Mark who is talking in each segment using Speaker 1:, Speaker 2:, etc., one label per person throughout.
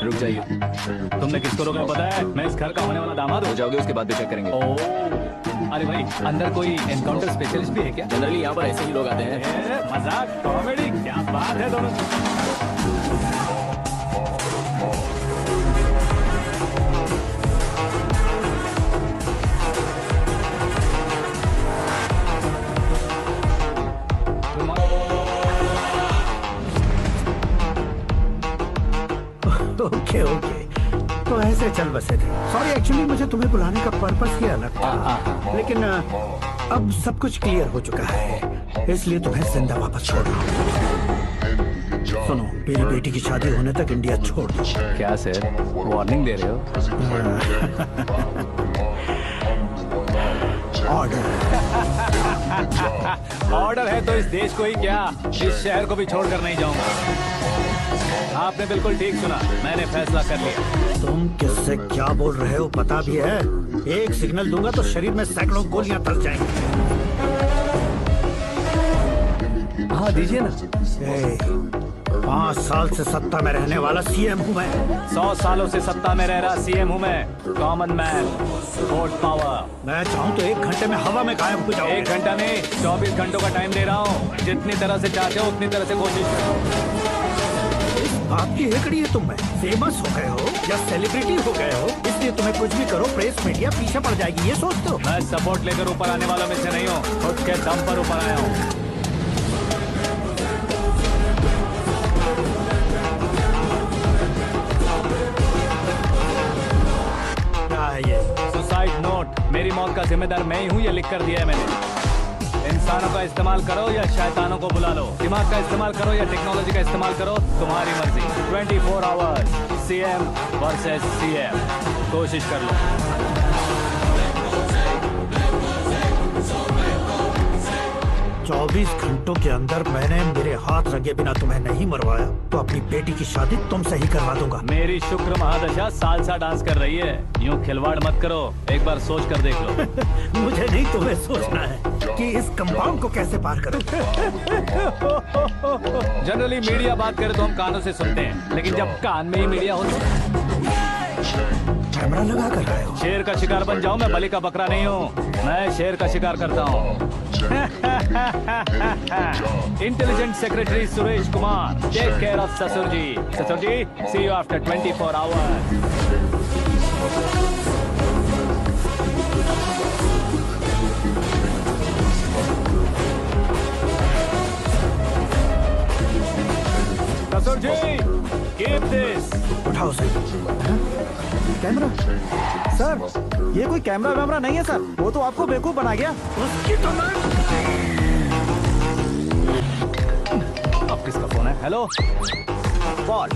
Speaker 1: रुक जाइए।
Speaker 2: तुमने किसको रोका पता है? मैं इस घर का होने वाला दामाद
Speaker 1: हो जाओगे उसके बाद भी चेक करेंगे।
Speaker 2: अरे भाई, अंदर कोई एनकाउंटर स्पेशलिस्ट भी है क्या?
Speaker 1: जनरली यहाँ पर ऐसे ही लोग आते हैं।
Speaker 2: मजाक, कॉमेडी, क्या बात है दोनों।
Speaker 3: ओके तो ऐसे चल बसे थे। सॉरी, एक्चुअली मुझे तुम्हें बुलाने का पर्पस ही अलग था, लेकिन अब सब कुछ क्लियर हो चुका है, इसलिए तुम्हें जिंदा वापस छोड़ रहा हूँ। सुनो, मेरी बेटी की शादी होने तक इंडिया छोड़ दो।
Speaker 2: क्या सर, वार्निंग दे रहे हो?
Speaker 3: ऑर्डर।
Speaker 2: ऑर्डर है तो इस देश को ही क्या, इस शहर को भी छोड़कर नहीं जाऊंगा। आपने बिल्कुल ठीक सुना, मैंने फैसला कर लिया।
Speaker 3: तुम किससे क्या बोल रहे हो पता भी है? एक सिग्नल दूंगा तो शरीर में सैकड़ों गोलियां तर जाएंगी।
Speaker 2: हाँ दीजिए ना।
Speaker 3: 5 साल से सत्ता में रहने वाला सीएम हूँ मैं।
Speaker 2: 100 सालों से सत्ता में रह रहा सीएम हूँ मैं। Common man, vote power.
Speaker 3: मैं चाहूँ तो 1 घंटे में हवा में गायब हो जाऊँ।
Speaker 2: 1 घंटा नहीं, 24 घंटों का टाइम दे रहा हूँ। जितनी तरह से चाहते हो उतनी तरह से कोशिश करो।
Speaker 3: आपकी हेकड़ी है, तुम में फेमस हो गए हो या सेलिब्रिटी हो गए हो, इसलिए तुम्हें कुछ भी करो प्रेस मीडिया पीछे पड़ जाएगी, ये सोचते हो?
Speaker 2: मैं सपोर्ट लेकर ऊपर आने वालों में से नहीं हूँ, खुद के दम पर ऊपर आया हूँ।
Speaker 3: क्या है ये?
Speaker 2: Suicide note. मेरी मौत का जिम्मेदार मैं ही हूँ, ये लिख कर दिया है मैंने। इंसानों का इस्तेमाल करो या शैतानों को बुला लो, दिमाग का इस्तेमाल करो या टेक्नोलॉजी का इस्तेमाल करो, तुम्हारी मर्जी। 24 आवर्स सीएम वर्सेस सीएम, कोशिश कर लो।
Speaker 3: 24 घंटों के अंदर मैंने मेरे हाथ रंगे बिना तुम्हें नहीं मरवाया तो अपनी बेटी की शादी तुमसे ही करवा दूंगा।
Speaker 2: मेरी शुक्र महादशा सालसा डांस कर रही है, यूं खिलवाड़ मत करो, एक बार सोच कर देख लो।
Speaker 3: मुझे नहीं, तुम्हें सोचना है कि इस कंपाउंड को कैसे पार करूं।
Speaker 2: जनरली मीडिया बात करे तो हम कानों से सुनते हैं, लेकिन जब कान में ही मीडिया हो।
Speaker 3: कैमरा लगा कर रहे हो?
Speaker 2: शेर का शिकार बन जाऊं, मैं बलि का बकरा नहीं हूँ, मैं शेर का शिकार करता हूँ। Intelligent secretary Suresh Kumar, take care of ससुर जी। ससुर जी, सी यू आफ्टर 24 आवर्स। ससुर जी, कीप दिस।
Speaker 3: उठाओ सही। कैमरा?
Speaker 4: सर, ये कोई कैमरा वैमरा नहीं है सर, वो तो आपको बेवकूफ बना गया।
Speaker 3: उसकी तो मैं...
Speaker 2: अब किसका फोन है? Hello
Speaker 4: Paul,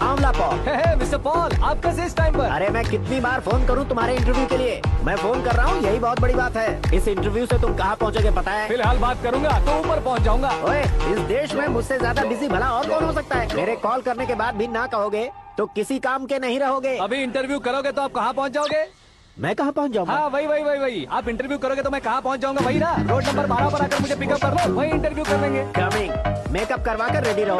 Speaker 4: Amla Paul.
Speaker 2: Mister Paul, आप कैसे इस टाइम पर?
Speaker 4: अरे मैं कितनी बार फोन करूं तुम्हारे इंटरव्यू के लिए? मैं फोन कर रहा हूं, यही बहुत बड़ी बात है। इस इंटरव्यू से तुम कहां पहुंचोगे पता है?
Speaker 2: फिलहाल बात करूंगा तो ऊपर पहुंच जाऊंगा।
Speaker 4: ओए, इस देश में मुझसे ज्यादा बिजी भला और कौन हो सकता है? मेरे कॉल करने के बाद भी ना कहोगे तो किसी काम के नहीं रहोगे।
Speaker 2: अभी इंटरव्यू करोगे तो आप कहाँ पहुँच जाओगे?
Speaker 4: मैं कहाँ पहुँच जाऊंगा?
Speaker 2: हाँ वही। आप इंटरव्यू करोगे तो मैं कहाँ पहुँच जाऊंगा? वही ना, रोड नंबर 12 पर आकर मुझे पिकअप कर लो, वही इंटरव्यू कर लेंगे।
Speaker 4: कमिंग। मेकअप करवा कर रेडी रहो।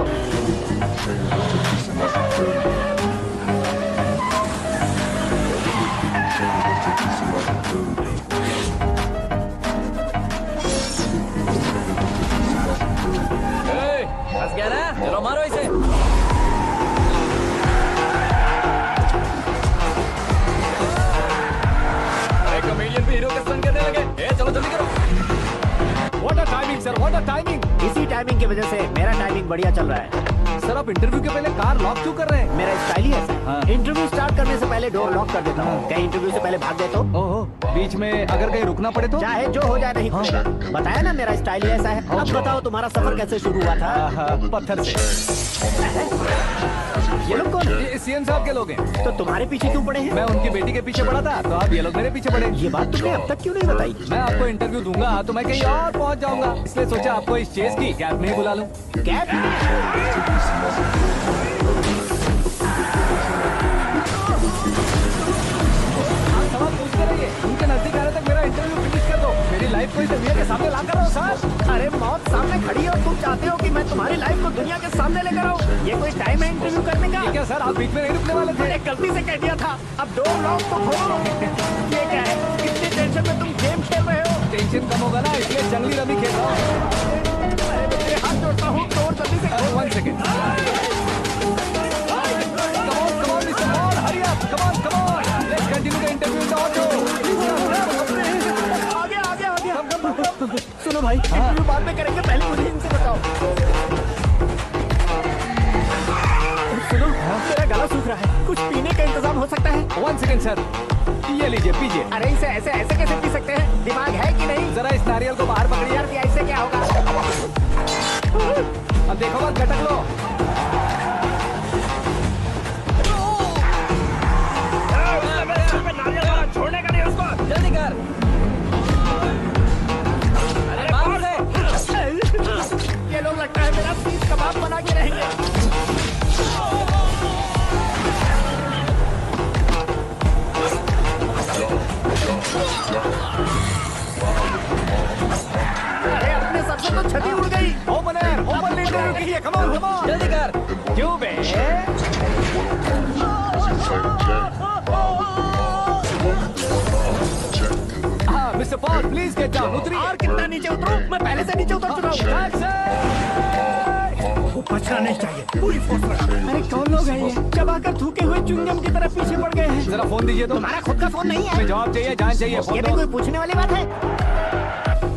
Speaker 1: फंस गया ना, चलो मारो इसे। कॉमेडियन भी हीरो के संग करने लगे। चलो जल्दी करो।
Speaker 2: What a timing sir, what a timing.
Speaker 4: इसी टाइमिंग की वजह से मेरा टाइमिंग बढ़िया चल रहा है।
Speaker 2: सर आप इंटरव्यू के पहले कार लॉक क्यों कर रहे हैं?
Speaker 4: मेरा स्टाइल ही ऐसा है।
Speaker 2: हाँ।
Speaker 4: इंटरव्यू स्टार्ट करने से पहले डोर लॉक कर देता हूँ। कहीं इंटरव्यू से पहले भाग गए तो?
Speaker 2: ओहो, बीच में अगर कहीं रुकना पड़े तो?
Speaker 4: चाहे जो हो जाए नहीं खुलेगा। बताया ना मेरा स्टाइल ही ऐसा है। अब बताओ तुम्हारा सफर कैसे शुरू हुआ था?
Speaker 2: पत्थर से।
Speaker 4: ये लोग कौन है?
Speaker 2: ये सीएम साहब के लोग हैं।
Speaker 4: तो तुम्हारे पीछे क्यों पड़े हैं?
Speaker 2: मैं उनकी बेटी के पीछे पड़ा था, तो आप ये लोग मेरे पीछे पड़े।
Speaker 4: ये बात तुमने अब तक क्यों नहीं बताई?
Speaker 2: मैं आपको इंटरव्यू दूंगा तो मैं कहीं और पहुंच जाऊंगा, इसलिए सोचा आपको इस चेस की कैब में ही बुला लूं।
Speaker 4: कैब?
Speaker 2: सवाल पूछते रहिए, उनके नजदीक आने तक मेरा इंटरव्यू फिनिश कर दो। मेरी लाइफ को इस दुनिया के सामने ला कर रहो सर।
Speaker 4: अरे मौत सामने खड़ी है और तुम चाहते हो कि मैं तुम्हारी लाइफ को दुनिया के सामने लेकर आऊं? ये कोई टाइम है इंटरव्यू करने
Speaker 2: क्या सर, आप बीच में नहीं रुकने वाले थे?
Speaker 4: मैंने गलती से कह दिया था, अब डोर लॉक तो खोलो। ये क्या है, इतनी टेंशन में तुम गेम खेल रहे हो?
Speaker 2: टेंशन कम होगा ना, इसलिए जंगली रमी खेल रहा हूँ।
Speaker 4: अरे मैं तेरे हाथ जोड़ता हूँ, डोर जल्दी से खोल।
Speaker 2: 1 second. Come on, Mr. Paul, hurry up. Come on. Let's continue the interview in the auto.
Speaker 4: आ गया। सुनो भाई, इंटरव्यू बाद में करेंगे, पहले मुझे इनसे बताओ। सुनो, तेरा गला सूख रहा है, कुछ पीने का इंतजाम हो सकता है?
Speaker 2: 1 सेकेंड सर, ये लीजिए पीजिए।
Speaker 4: अरे इसे ऐसे कैसे पी सकते हैं? दिमाग है कि नहीं?
Speaker 2: जरा इस नारियल को बाहर पकड़िए।
Speaker 4: यार ऐसे क्या होगा?
Speaker 2: अब देखो बस, गटक लो।
Speaker 1: छोड़ने का नहीं उसको, जल्दी कर। अरे बाहर से।
Speaker 4: ये लोग लगता है मेरा सीख कबाब बना के रहेंगे। अरे अपने सबसे तो छठी उड़ गई।
Speaker 2: ओपन इंटरव्यू के लिए, कम ऑन
Speaker 1: जल्दी कर।
Speaker 2: क्यों बे? हाँ mister Paul, please get down. उतरिए।
Speaker 4: और कितना नीचे उतरूं? मैं पहले से नीचे उतर चुका हूँ।
Speaker 3: वो बचना नहीं चाहिए, पूरी फोर्स लगा।
Speaker 4: अरे कौन लोग हैं ये? चबाकर थूके हुए च्युइंगम की तरह पीछे पड़ गए हैं।
Speaker 2: जरा फोन दीजिए तो।
Speaker 4: तुम्हारा खुद का फोन नहीं है?
Speaker 2: हमें जवाब चाहिए, जान चाहिए।
Speaker 4: ये
Speaker 2: फोन
Speaker 4: भी
Speaker 2: दो।
Speaker 4: कोई पूछने वाली बात है?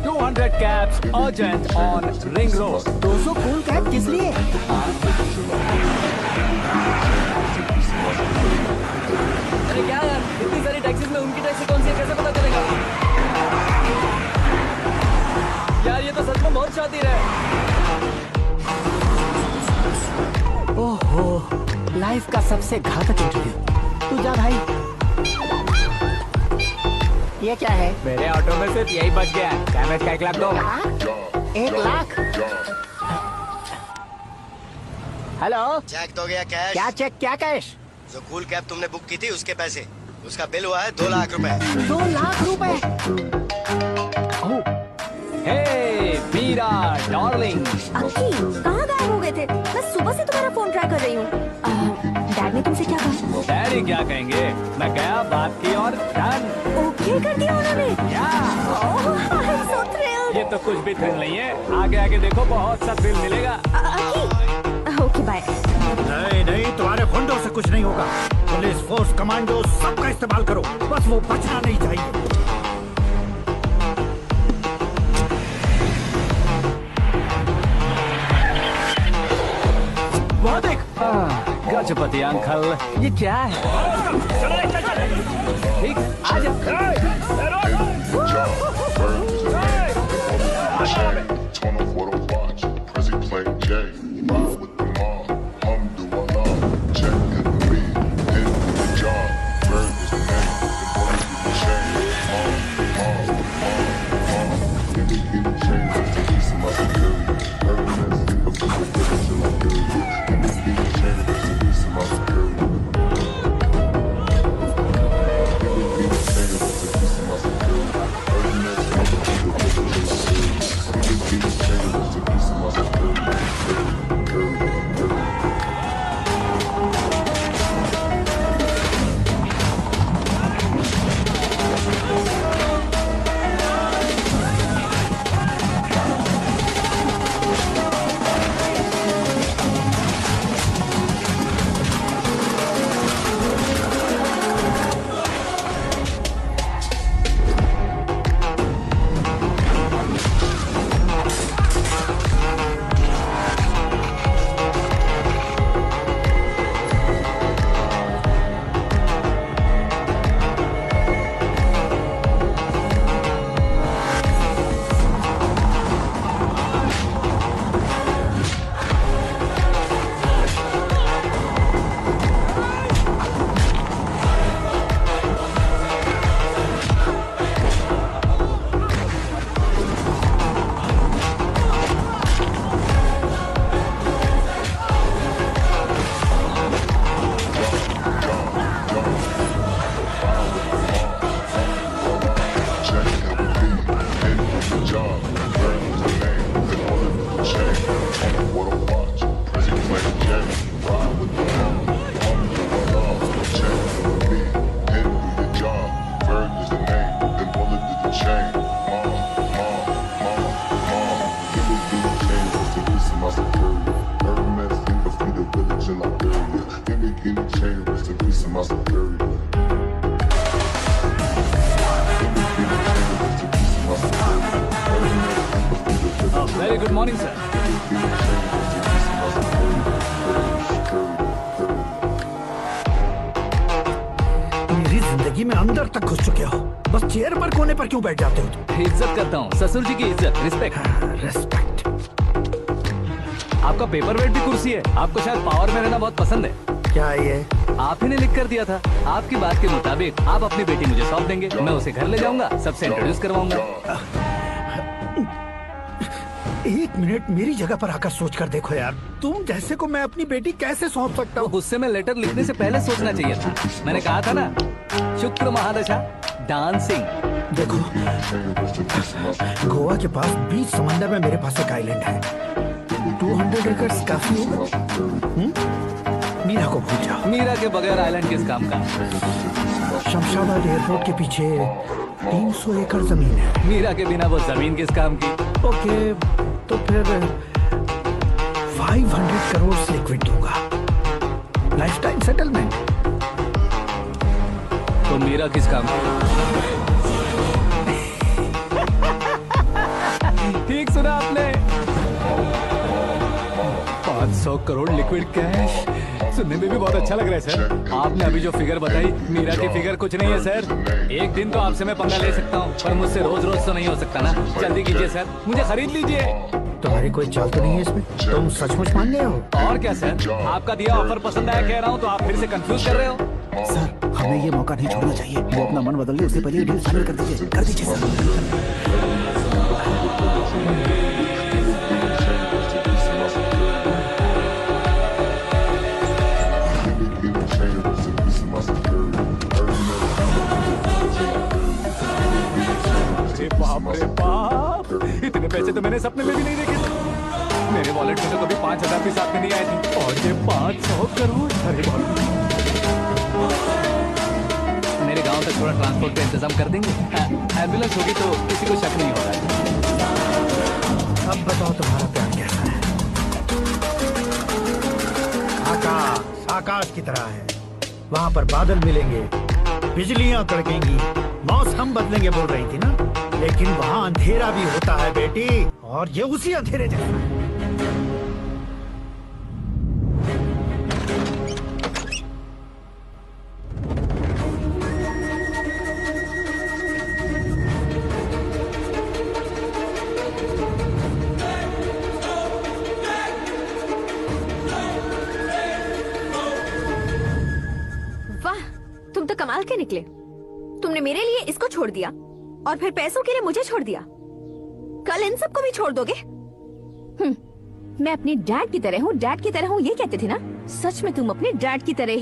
Speaker 2: 200 cabs urgent on Ring Road.
Speaker 4: 200 cool cab किस लिए?
Speaker 1: अरे क्या यार, इतनी सारी टैक्सीज में उनकी टैक्सी कौन सी है, कैसे पता चलेगा? यार ये तो सच में बहुत शातिर है।
Speaker 4: ओहो, लाइफ का सबसे घातक इंटरव्यू। तू जा भाई। ये क्या है?
Speaker 2: मेरे ऑटो में सिर्फ यही बच गया है। डैमेज का 1 लाख दो।
Speaker 4: 1 लाख? हेलो,
Speaker 5: चेक तो गया कैश।
Speaker 4: क्या चेक, क्या कैश?
Speaker 5: जो कूल कैब तुमने बुक की थी उसके पैसे, उसका बिल हुआ है 2 लाख रुपए।
Speaker 4: 2 लाख रुपए?
Speaker 2: हे मीरा डार्लिंग,
Speaker 6: अंकी, कहाँ गायब हो गए थे? मैं सुबह से तुम्हारा फोन ट्राई कर रही हूँ। डैड ने तुमसे क्या कहा?
Speaker 2: डैडी क्या कहेंगे, मैं गया, बात की और डन।
Speaker 6: ओके कर दिया उन्होंने? I'm so thrilled.
Speaker 2: ये तो कुछ भी थ्रिल नहीं है, आगे आगे देखो बहुत सा थ्रिल मिलेगा।
Speaker 6: अंकी, ओके बाय।
Speaker 3: नहीं, तुम्हारे गुंडों से कुछ नहीं होगा। पुलिस फोर्स, कमांडो, सबका इस्तेमाल करो, बस वो बचना नहीं चाहिए।
Speaker 2: वो देख, गजपति अंकल, ये क्या है? ठीक, आजा।
Speaker 7: Turn off what I watch. Prezi playing J. Ride with the mob. Do I love? Check in the lead. In the job. Bird is the name. The boys with the chain. Give me the chain just to keep some of the good. Hermes, I'm super good until I'm good. Give me the chain just to keep some of the good. Give me the chain just to keep some of the good. Hermes, I'm super good until I'm good. Give me the chain just to chain, rest in peace to my security.
Speaker 2: Very good morning sir.
Speaker 3: मेरी जिंदगी में अंदर तक घुस चुके हो, बस chair पर कोने पर क्यों बैठ जाते हो तुम?
Speaker 2: इज्जत करता हूँ, ससुर जी की इज्जत, रिस्पेक्ट।
Speaker 3: रेस्पेक्ट।
Speaker 2: आपका पेपर वेट भी कुर्सी है। आपको शायद पावर में रहना बहुत पसंद है।
Speaker 3: क्या ये?
Speaker 2: आप ही ने लिख कर दिया था। आपकी बात के मुताबिक आप अपनी बेटी मुझे सौंप देंगे, मैं उसे घर ले जाऊंगा, सबसे इंट्रोड्यूस करवाऊंगा।
Speaker 3: एक मिनट मेरी जगह पर आकर सोच कर देखो यार, तुम जैसे को मैं अपनी बेटी कैसे सौंप सकता
Speaker 2: तो
Speaker 3: हूँ?
Speaker 2: गुस्से में लेटर लिखने से पहले सोचना चाहिए था। मैंने कहा था ना, शुक्र महादशा डांसिंग।
Speaker 3: देखो, गोवा के पास बीच समंदर में मेरे पास एक आइलैंड है। 200 एकर्स काफी होगा। मीरा को भूल जाओ।
Speaker 2: मीरा के बगैर आइलैंड किस काम का?
Speaker 3: शमशाबाद एयरपोर्ट के पीछे 300 एकड़ जमीन है।
Speaker 2: मीरा के बिना वो जमीन किस काम की?
Speaker 3: ओके, तो फिर 500 करोड़ लिक्विड दूंगा, लाइफ टाइम सेटलमेंट।
Speaker 2: तो मीरा किस काम की? ठीक सुना आपने, 500 करोड़ लिक्विड कैश। सुनने में भी बहुत अच्छा लग रहा है सर। आपने अभी जो फिगर बताई, मीरा की फिगर कुछ नहीं है सर। एक दिन तो आपसे मैं पंगा ले सकता हूँ, पर मुझसे रोज रोज तो नहीं हो सकता ना। जल्दी कीजिए सर, मुझे खरीद लीजिए।
Speaker 3: तुम्हारी कोई चाल तो नहीं है इसमें? तुम सचमुच मान गए हो?
Speaker 2: और क्या सर, आपका दिया ऑफर पसंद आया कह रहा हूँ, तो आप फिर से कंफ्यूज कर रहे हो।
Speaker 8: सर, हमें ये मौका नहीं छोड़ना चाहिए। वो अपना मन बदल ले, उससे पहले डील फाइनल कर दीजिए। कर दीजिए सर।
Speaker 2: बाप रे बाप, इतने पैसे तो मैंने सपने में भी नहीं देखे थे। मेरे वॉलेट में तो कभी 5,000 भी साथ में नहीं आए थे, और ये 500 करोड़। अरे बाप, मेरे गांव तक थोड़ा ट्रांसपोर्ट का इंतजाम कर देंगे? एम्बुलेंस होगी तो किसी को शक नहीं होगा।
Speaker 3: अब बताओ तुम्हारा प्यार कैसा है? आकाश आकाश की तरह है, वहाँ पर बादल मिलेंगे, बिजलियां कड़केंगी, मौसम बदलेंगे बोल रही थी ना। लेकिन वहाँ अंधेरा भी होता है बेटी, और ये उसी अंधेरे जैसा है।
Speaker 6: वाह, तुम तो कमाल के निकले। तुमने मेरे लिए इसको छोड़ दिया और फिर पैसों के लिए मुझे छोड़ दिया। कल इन सबको भी छोड़ दोगे? मैं अपने डैड की तरह हूँ, डैड की तरह हूँ, ये कहते थे ना। सच में तुम अपने डैड की तरह ही